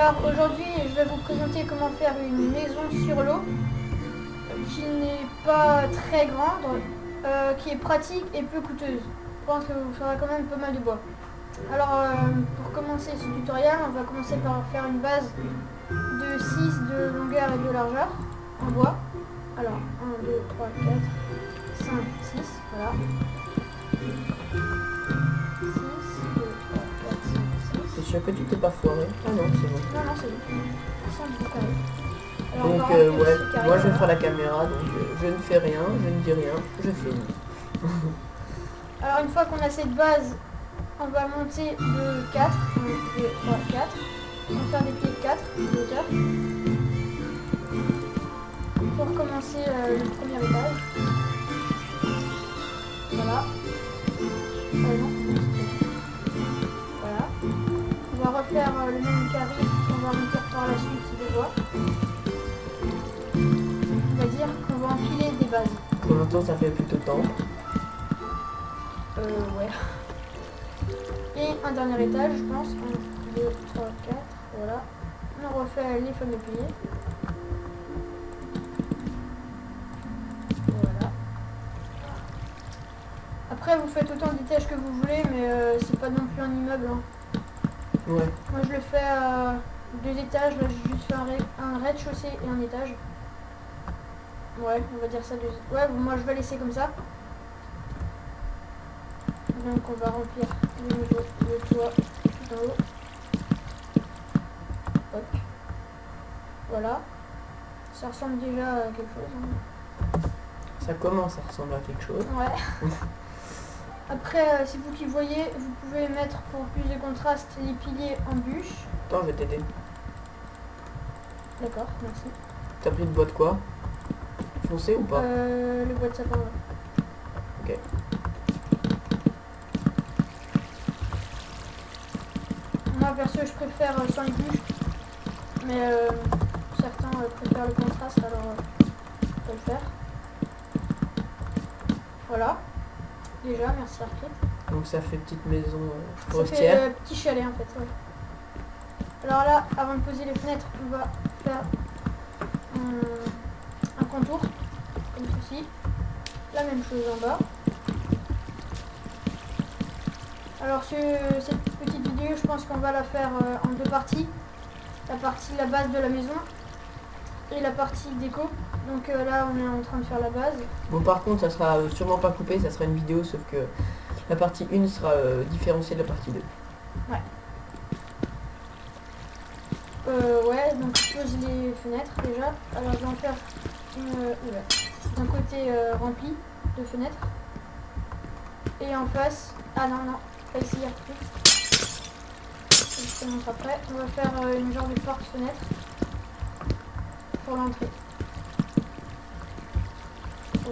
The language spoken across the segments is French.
Alors aujourd'hui je vais vous présenter comment faire une maison sur l'eau qui n'est pas très grande, qui est pratique et peu coûteuse. Je pense que vous ferez quand même pas mal de bois. Alors pour commencer ce tutoriel, on va commencer par faire une base de 6 de longueur et de largeur en bois. Alors 1, 2, 3, 4, 5, 6, voilà. 6, 2, 3, 4, 5, 6. C'est sûr que tu t'es pas foiré. Ah non, c'est bon. Non, c'est bon. 5 du carré. Alors, Donc ouais, moi je vais faire la caméra, donc je ne fais rien, je ne dis rien, je filme. Alors une fois qu'on a cette base, on va monter de 4, 1, 2, 3, 4. On va faire des pieds de 4 de hauteur. Pour commencer le premier étage. Voilà. Non. Voilà. On va refaire le même carré qu'on va remplir par la suite de bois. On va dire qu'on va empiler des bases. Pour l'instant ça fait plutôt temps. Ouais. Et un dernier étage, je pense. 1, 2, 3, 4. Voilà. On refait les fameux piliers. Voilà. Après, vous faites autant d'étages que vous voulez, mais c'est pas non plus un immeuble. Hein. Ouais. Moi, je le fais à 2 étages. Là, j'ai juste fait un rez-de-chaussée et un étage. Ouais, on va dire ça. Ouais, moi, je vais laisser comme ça. Donc on va remplir le niveau de toit tout en haut. Hop. Voilà. Ça ressemble déjà à quelque chose. Hein. Ça commence à ressembler à quelque chose. Ouais. Après, c'est vous qui voyez, vous pouvez mettre pour plus de contraste les piliers en bûche. Attends, je vais t'aider. D'accord, merci. T'as pris le bois de quoi? Foncé ou pas? Le bois de sapin, ouais. Ok. Moi perso je préfère sans les bûches, mais certains préfèrent le contraste, alors on peut le faire. Voilà, déjà merci Arcade. Donc ça fait petite maison Ça forestière. fait petit chalet en fait, ouais. Alors là, avant de poser les fenêtres, on va faire un contour, comme ceci. La même chose en bas. Alors cette petite vidéo, je pense qu'on va la faire en 2 parties. La base de la maison et la partie déco. Donc là, on est en train de faire la base. Bon par contre, ça sera sûrement pas coupé, ça sera une vidéo, sauf que la partie 1 sera différenciée de la partie 2. Ouais. Ouais, donc je pose les fenêtres déjà. Alors je vais en faire d'un côté rempli de fenêtres. Et en face, ah non, pas ici, il y a plus. Je te montre après. On va faire une genre de porte-fenêtre pour l'entrée.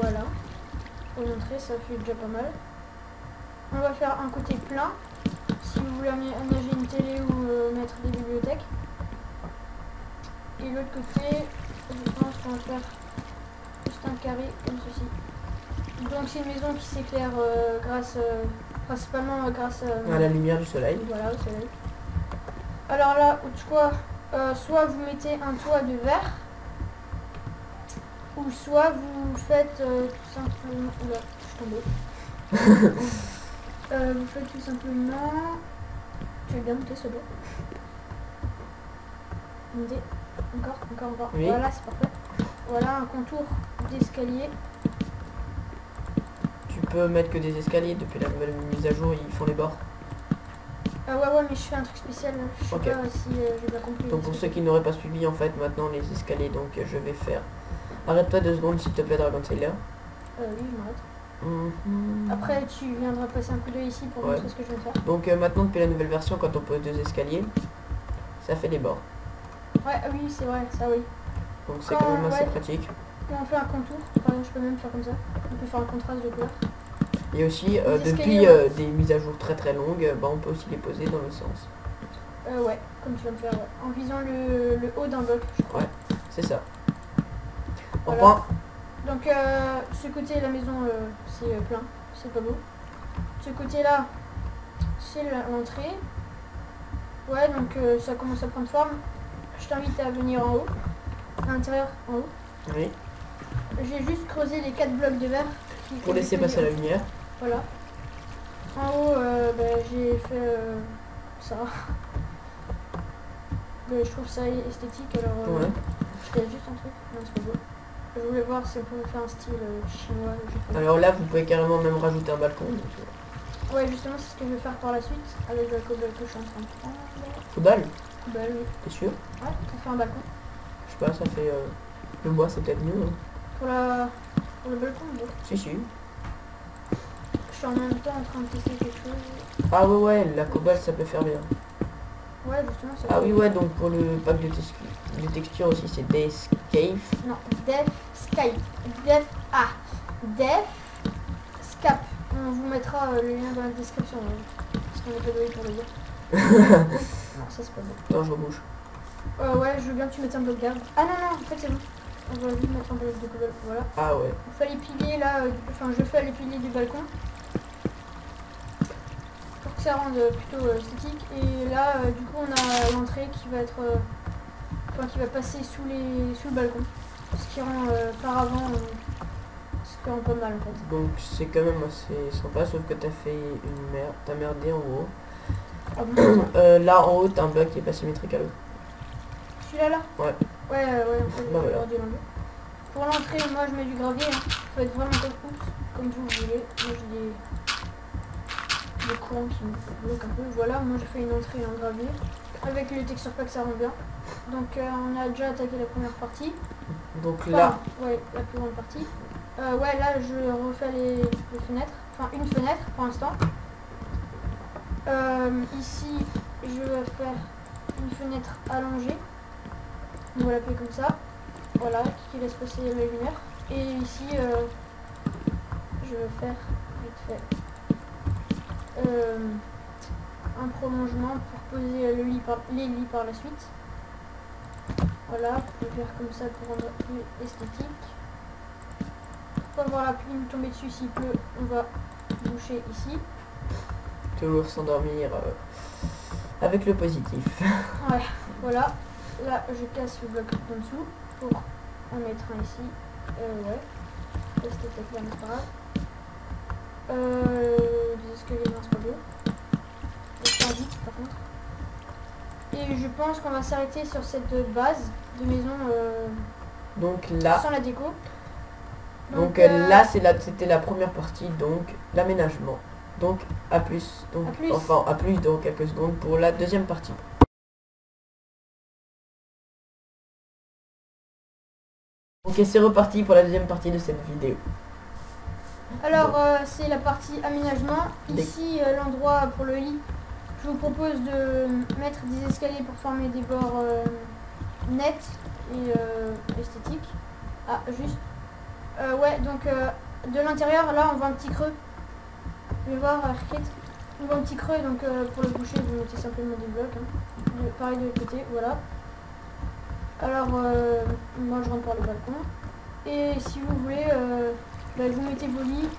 Voilà. Pour l'entrée, ça fait déjà pas mal. On va faire un côté plein. Si vous voulez aménager une télé ou mettre des bibliothèques. Et l'autre côté, je pense qu'on va faire juste un carré comme ceci. Donc c'est une maison qui s'éclaire principalement grâce À la lumière du soleil. Voilà, au soleil. Alors là, soit vous mettez un toit de verre, ou soit vous faites tout simplement... Oula, je suis tombée. Vous faites tout simplement... Tu veux bien monter ce dos? Monter. Encore. Oui. Voilà, c'est parfait. Voilà un contour d'escalier. Tu peux mettre que des escaliers, depuis la nouvelle mise à jour, ils font les bords. Ouais, mais je fais un truc spécial. Je sais Okay. pas si j'ai bien compris. Donc pour ceux qui n'auraient pas suivi, en fait, maintenant les escaliers, donc je vais faire... Arrête-toi 2 secondes s'il te plaît, Dragon Sailor. Oui, je m'arrête. Après, tu viendras passer un coup d'œil ici pour montrer ce que je viens de faire. Donc maintenant, depuis la nouvelle version, quand on pose 2 escaliers, ça fait des bords. Ouais, oui, c'est vrai, ça oui. Donc c'est quand même assez pratique. Quand on fait un contour, par exemple, je peux même faire comme ça. On peut faire un contraste de couleur. Et aussi, depuis des mises à jour très longues, on peut aussi les poser dans le sens. Ouais, comme tu viens de faire, ouais. En visant le haut d'un bloc, je crois. Ouais, c'est ça. Voilà. Enfin, donc ce côté, la maison, c'est plein, c'est pas beau. Ce côté-là, c'est l'entrée. Ouais, donc ça commence à prendre forme. Je t'invite à venir en haut, à l'intérieur, en haut. Oui. J'ai juste creusé les 4 blocs de verre. Pour laisser passer la lumière. Voilà. En haut, j'ai fait ça. Je trouve ça esthétique, alors Ouais. je fais juste un truc. Non, c'est pas beau. Je voulais voir si on pouvait faire un style chinois. Je sais pas. Alors là, vous pouvez carrément même rajouter un balcon. Donc, Ouais, justement, c'est ce que je vais faire par la suite avec la cobble que je suis en train de prendre. Cobble, Cobble, oui. t'es sûr? Ouais, ça fait un balcon. Je sais pas, ça fait... Le bois, c'est peut-être mieux. Hein. Pour le balcon, bon. Si, si. Je suis en même temps en train de tester quelque chose. Ah ouais, la cobble, ça peut faire bien. Ouais, justement, ça Ah fait- oui, ouais, donc pour le pack de textures aussi, c'est Death Cave. Non, Dev Skype. Dev A. Dev Scap. On vous mettra le lien dans la description. Parce qu'on n'a pas doué pour le dire. Non, ça c'est pas bon. Non, je rebouche. Ouais, je veux bien que tu mettes un bloc d'herbe. Ah non, non, en fait c'est bon. On va juste mettre un bloc de cobble. Voilà. Ah ouais. Il fallait piler là, enfin je fais les piliers du balcon. Pour que ça rende plutôt esthétique. Et là, du coup, on a l'entrée qui va être. Enfin, qui va passer sous le balcon. Ce qui rend par avant. Ce qui rend pas mal en fait. Donc c'est quand même assez sympa, sauf que t'as fait une merde. T'as merdé en haut. Ah bon, Là en haut, t'as un bloc qui est pas symétrique à l'autre. celui-là là. Ouais. Ouais, en fait, Bah voilà. j'aurais dû l'enlever. Pour l'entrée, moi je mets du gravier. Hein. Faut être vraiment comme vous voulez. Moi j'ai des courants qui me bloquent un peu. Voilà, moi j'ai fait une entrée en gravier. Avec le texture pack, ça rend bien. Donc on a déjà attaqué la première partie. Donc Enfin, là, ouais, la plus grande partie. Ouais, là je refais les fenêtres. Enfin, une fenêtre pour l'instant. Ici, je vais faire une fenêtre allongée. On va l'appeler comme ça. Voilà, qui laisse passer la lumière. Et ici, je vais faire vite fait un prolongement pour poser les lits par la suite. Voilà, je vais faire comme ça pour rendre plus esthétique. Pour pas voir la pluie nous tomber dessus s'il pleut, on va boucher ici. toujours s'endormir avec le positif. Ouais, voilà. Là, je casse le bloc en dessous pour en mettre un ici. Ouais. Restez peut-être là, mais c'est pas grave. Des escaliers, non, c'est pas beau. C'est pas vite, par contre. Et je pense qu'on va s'arrêter sur cette base de maison Donc là, sans la déco. là c'était la première partie, donc l'aménagement. Donc à plus, donc À plus. enfin à plus dans quelques secondes pour la deuxième partie. Ok, c'est reparti pour la deuxième partie de cette vidéo. Alors, c'est la partie aménagement. Ici, l'endroit pour le lit. Je vous propose de mettre des escaliers pour former des bords nets et esthétiques. Ah, juste. Ouais, donc de l'intérieur, là, on voit un petit creux. Je vais voir, Arcade. On voit un petit creux, donc pour le boucher, vous mettez simplement des blocs. Hein. Pareil de l'autre côté, voilà. Alors, moi, je rentre par le balcon. Et si vous voulez, vous mettez vos lits.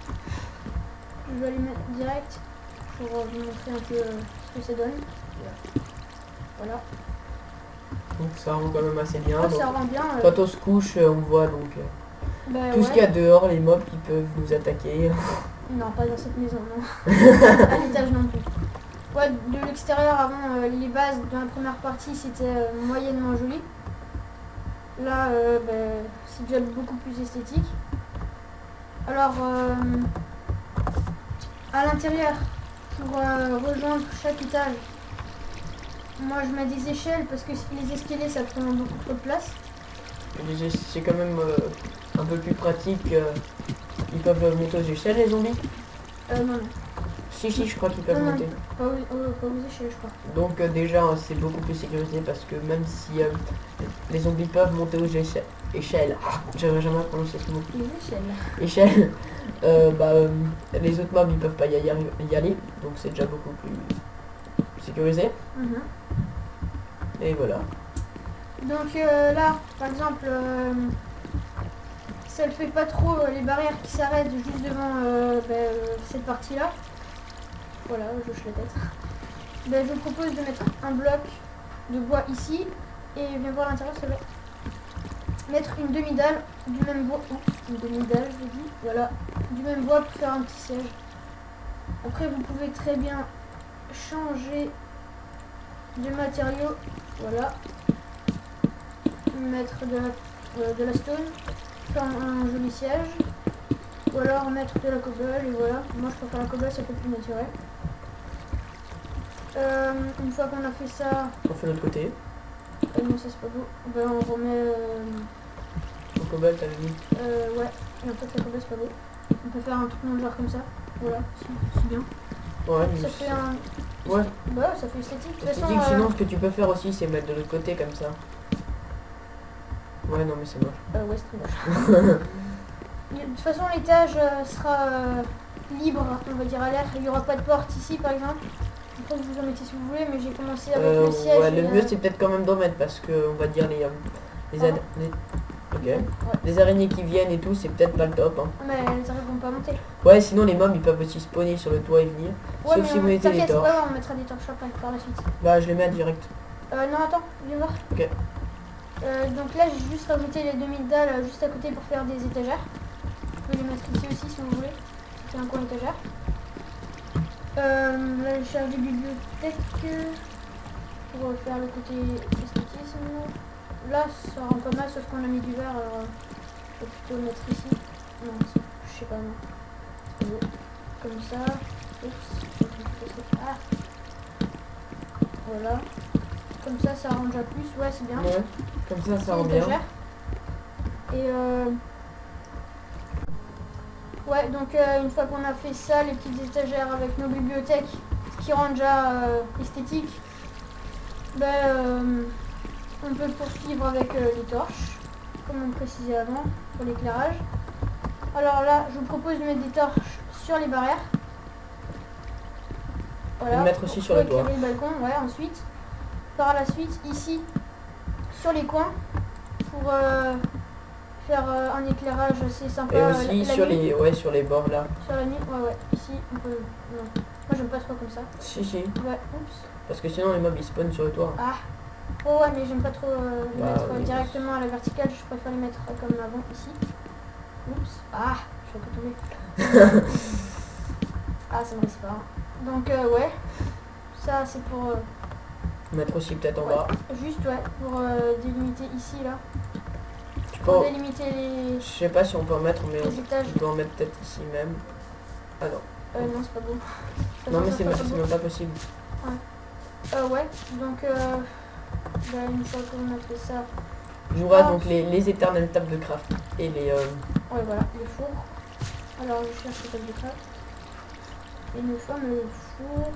Je vais les mettre direct pour vous montrer un peu ce que ça donne. Voilà. Donc ça rend quand même assez bien. Ouais, Donc, ça rend bien. quand on se couche, on voit donc tout ce qu'il y a dehors, les mobs qui peuvent nous attaquer. Non, pas dans cette maison, non. À l'étage non plus. Ouais, de l'extérieur, avant, les bases de la première partie, c'était moyennement joli. Là, c'est déjà beaucoup plus esthétique. Alors, à l'intérieur, pour rejoindre chaque étage, moi je mets des échelles parce que les escaliers ça prend beaucoup trop de place. C'est quand même un peu plus pratique. Ils peuvent monter aux échelles, les zombies? Non. Si, je crois qu'ils peuvent Non, monter. Pas aux échelles, je crois. Donc déjà, c'est beaucoup plus sécurisé parce que même si les zombies peuvent monter aux échelles, j'avais jamais prononcé ce mot. Les échelles. Échelles, les autres mobs ils peuvent pas y aller, donc c'est déjà beaucoup plus sécurisé. Et voilà. Donc là, par exemple, ça ne fait pas trop les barrières qui s'arrêtent juste devant cette partie-là. Voilà, je hoche la tête. Ben, je vous propose de mettre un bloc de bois ici. Et viens voir l'intérieur, ça va. Mettre une demi-dalle du même bois. Oups, une demi-dalle, je dis. Voilà. Du même bois pour faire un petit siège. Après, vous pouvez très bien changer de matériaux. Voilà. Mettre de la stone. Faire un joli siège. Ou alors mettre de la cobble et voilà. Moi je préfère la cobble, ça fait plus naturel. Une fois qu'on a fait ça... On fait l'autre côté. non, ça c'est pas beau. Ben, on remet... Au cobble, t'avais mis. ouais. Et en fait la cobble c'est pas beau. On peut faire un truc dans le genre comme ça. Voilà, c'est bien. Ouais, Ça fait un... Ouais. Bah ça fait esthétique. De toute façon, Sinon, ce que tu peux faire aussi, c'est mettre de l'autre côté comme ça. Ouais, non, mais c'est moche. ouais, c'est très moche. De toute façon, l'étage sera libre, on va dire à l'air. Il n'y aura pas de porte ici, par exemple. Après, vous en mettez si vous voulez, mais j'ai commencé avec le siège. Ouais, le mieux, c'est peut-être quand même d'en mettre parce que, on va dire, les araignées qui viennent et tout, c'est peut-être pas le top. Hein. Mais elles araignées vont pas monter. Ouais, sinon, les mobs, ils peuvent aussi spawner sur le toit et venir. Ouais, sauf si vous mettez des torches. Ouais, on mettra des torches après, par la suite. Bah, je les mets à direct. Non, attends, viens voir. Ok. Donc là, j'ai juste rajouté les demi-dalles juste à côté pour faire des étagères. Je peux les mettre ici aussi si vous voulez. C'est un coin étagère. Là, je cherche des bibliothèques pour faire le côté esthétisme. Là, ça rend pas mal, sauf qu'on a mis du verre. Alors, je vais plutôt mettre ici. Non, je sais pas, non. C'est pas beau. Comme ça. Oups. Ah. Voilà. Comme ça rend déjà plus. Ouais, c'est bien. Ouais, comme ça rend bien. Et ouais, donc une fois qu'on a fait ça, les petites étagères avec nos bibliothèques, ce qui rend déjà esthétique, ben, on peut poursuivre avec les torches, comme on précisait avant, pour l'éclairage. Alors là, je vous propose de mettre des torches sur les barrières. Voilà. Et de mettre aussi sur le toit. Le balcon, ouais, ensuite. Par la suite, ici, sur les coins, pour faire un éclairage assez sympa. Et aussi sur les bords là. Sur la nuit, ouais, ici, on peut... Non, moi j'aime pas trop comme ça. Si. Ouais, oups. Parce que sinon les mobs ils spawnent sur le toit. Ah, oh ouais, mais j'aime pas trop les mettre oui. directement à la verticale, je préfère les mettre comme avant, ici. Oups, ah, je suis un peu tombée. Ah, ça me reste pas. Donc ouais, ça c'est pour... Mettre aussi peut-être en bas. Juste, ouais, pour délimiter ici, là. Pour délimiter les... Je sais pas si on peut en mettre, mais étages. on peut en mettre peut-être ici même. Ah non. Non, c'est pas beau. Non, mais c'est même pas possible. Ouais. Ouais, donc bah, une fois qu'on a fait ça... Jouera donc les éternelles tables de craft et les... Ouais, voilà, les fours. Alors, je cherche les tables de craft. Et nos fameux fours.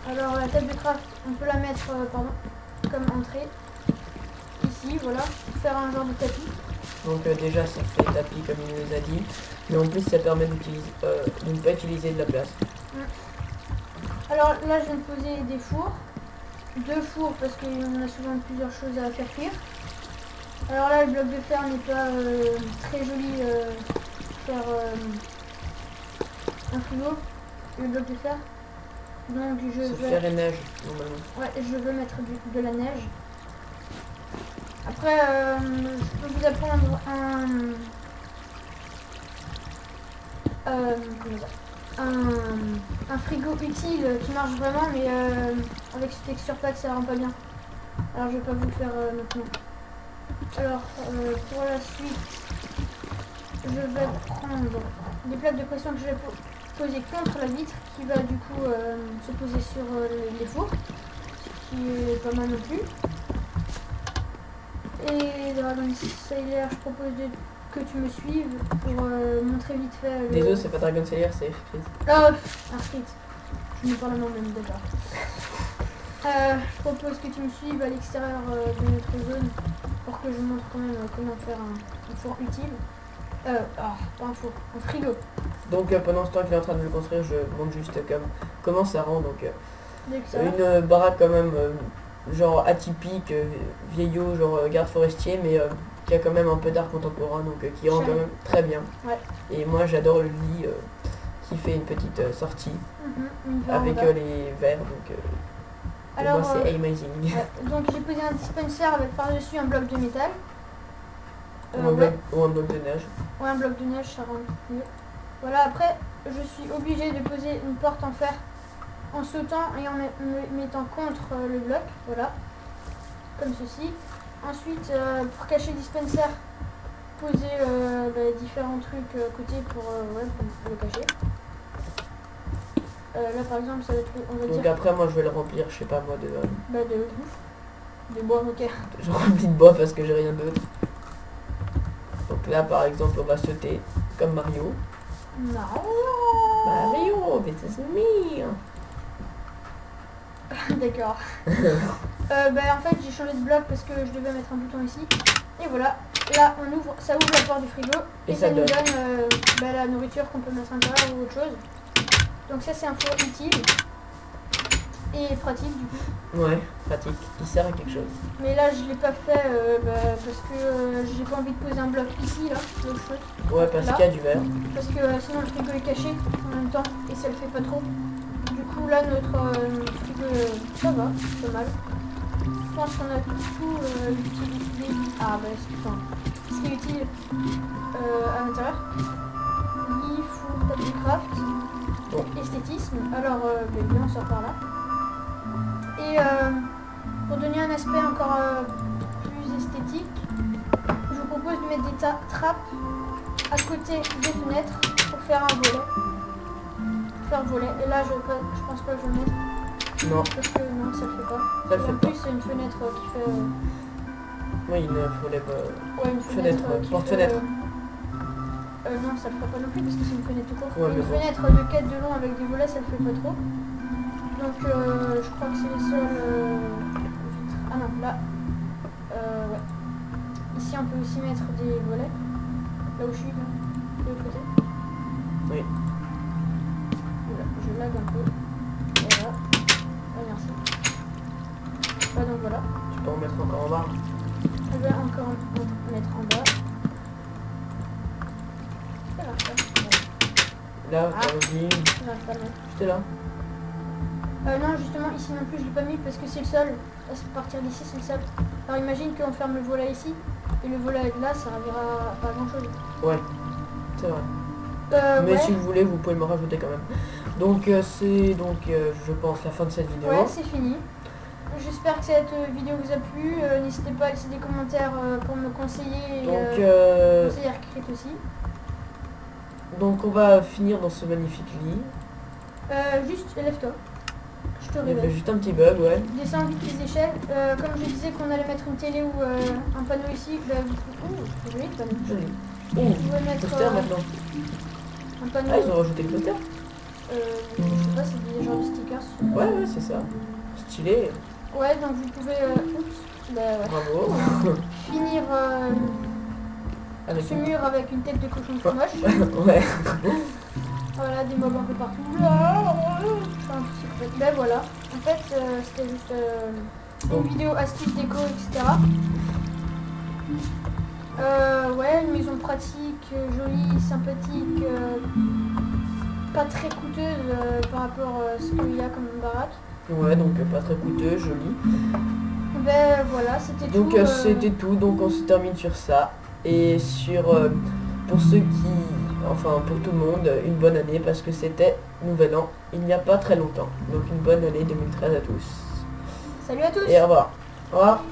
Alors, la table de craft, on peut la mettre comme entrée. Ici, voilà, pour faire un genre de tapis. Donc déjà, ça fait tapis comme il nous a dit. Mais en plus, ça permet de ne pas utiliser de la place. Alors là, je viens de poser des fours. 2 fours parce qu'on a souvent plusieurs choses à faire cuire. Alors là, le bloc de fer n'est pas très joli pour faire un frigo. Le bloc de fer. Donc je vais... Fer et neige, normalement. Ouais, je veux mettre de la neige. Après, je peux vous apprendre un frigo utile qui marche vraiment, mais avec ce texture pack ça rend pas bien. Alors je vais pas vous le faire maintenant. Alors pour la suite, je vais prendre des plaques de pression que je vais poser contre la vitre qui va du coup se poser sur les fours, ce qui est pas mal non plus. Et Dragon Sailor, je propose que tu me suives pour montrer vite fait. Désolé, c'est pas Dragon Sailor, c'est Freeze. Ah, Arcade. Je me parle non même d'accord. Je propose que tu me suives à l'extérieur de notre zone pour que je montre quand même comment faire un four utile. Pas un four, un frigo. Donc pendant ce temps qu'il est en train de le construire, je montre juste comment ça rend. Donc Ça une baraque quand même genre atypique, vieillot, genre garde forestier, mais qui a quand même un peu d'art contemporain, donc qui rend quand même très bien. Ouais. Et moi j'adore le lit qui fait une petite sortie Une verre en avec bas. les verres. Donc pour Alors, moi c'est amazing. ouais, donc j'ai posé un dispenser avec par-dessus un bloc de métal. Ou un bloc, ou un bloc de neige. Ouais, un bloc de neige, ça rend mieux. Voilà, après, je suis obligée de poser une porte en fer en sautant et en me mettant contre le bloc, voilà, comme ceci. Ensuite, pour cacher le dispenser, poser différents trucs à côté pour le cacher. Là, par exemple, ça va être, on va Donc dire, après moi je vais le remplir, je sais pas moi, de de bouffe, de bois, ok. je remplis de bois parce que j'ai rien d'autre. Donc là par exemple on va sauter comme Mario. Mario, this is me. D'accord. En fait, j'ai changé de bloc parce que je devais mettre un bouton ici. Et voilà. Là, on ouvre, ça ouvre la porte du frigo. Et ça nous donne la nourriture qu'on peut mettre à l'intérieur ou autre chose. Donc ça, c'est un four utile. Et pratique du coup. Ouais, pratique. Il sert à quelque chose. Mais là, je l'ai pas fait parce que j'ai pas envie de poser un bloc ici, là. L'autre chose. Ouais, parce Là. qu'il y a du verre. Parce que sinon, le frigo est caché en même temps. Et ça le fait pas trop. Du coup, là, notre frigo, ça va. C'est pas mal. Je pense qu'on a tout l'utilité. Ah bah c'est ce qui est utile à l'intérieur. Lit, four, table de craft, Bon. esthétisme. Alors bien on sort par là. Et pour donner un aspect encore plus esthétique, je vous propose de mettre des trappes à côté des fenêtres pour faire un volet. Faire volet. Et là je pense pas que je vais le mettre. Non, Parce que non, ça le fait pas. ça le Et fait en pas. plus, c'est une fenêtre qui fait. Oui, il faut les... Ouais, une Fenêtre, fenêtre. Qui porte-fenêtre. fait, non, ça le fera pas non plus parce que c'est une fenêtre tout court. Ouais, Une mais bon. fenêtre de 4 de long avec des volets, ça le fait pas trop. Donc, je crois que c'est les seuls. Vitres. Ah non, là. Ouais. Ici, on peut aussi mettre des volets. Là où je suis, là. De l'autre côté. Oui. Voilà, je lag un peu. Voilà. Ah, merci. Donc voilà. Tu peux en mettre encore en bas. Je vais encore en mettre en bas. Ça marche pas. Là, Ah. t'as oublié. J'arrive pas à le mettre. J'étais là. Non, justement, ici non plus, je l'ai pas mis parce que c'est le sol. À partir d'ici, c'est le sol. Alors imagine qu'on ferme le volet ici. Et le volet de là, ça servira pas à grand chose. Ouais, c'est vrai. Mais ouais. si vous voulez, vous pouvez me rajouter quand même. Donc c'est je pense la fin de cette vidéo. Ouais, c'est fini. J'espère que cette vidéo vous a plu. N'hésitez pas à laisser des commentaires pour me conseiller. Donc, Conseiller Arcrit aussi. donc on va finir dans ce magnifique lit. Juste, lève-toi. Je te Il y avait réveille. juste un petit bug, ouais. Descends vite les échelles. Comme je disais qu'on allait mettre une télé ou un panneau ici, vous joli le panneau. Joli. Vous pouvez mettre Poster maintenant. un panneau. Ah, ils ont rajouté le poster. Je sais pas, c'est des genres de stickers. Ouais, ouais, c'est ça. Stylé. Ouais, donc vous pouvez ouais. Bravo. Finir Avec ce mur avec une tête de cochon trop moche. Ouais. Voilà, des mobs un peu partout. Je fais un petit peu. Ben voilà. En fait, c'était juste une vidéo astuce déco, etc. Ouais, une maison pratique, jolie, sympathique, pas très coûteuse par rapport à ce qu'il y a comme baraque. Ouais, donc pas très coûteux, joli. Ben voilà, c'était tout. Donc c'était tout, donc on se termine sur ça. Et sur, pour ceux qui, enfin pour tout le monde, une bonne année parce que c'était Nouvel An, il n'y a pas très longtemps. Donc une bonne année 2013 à tous. Salut à tous. Et au revoir. Au revoir.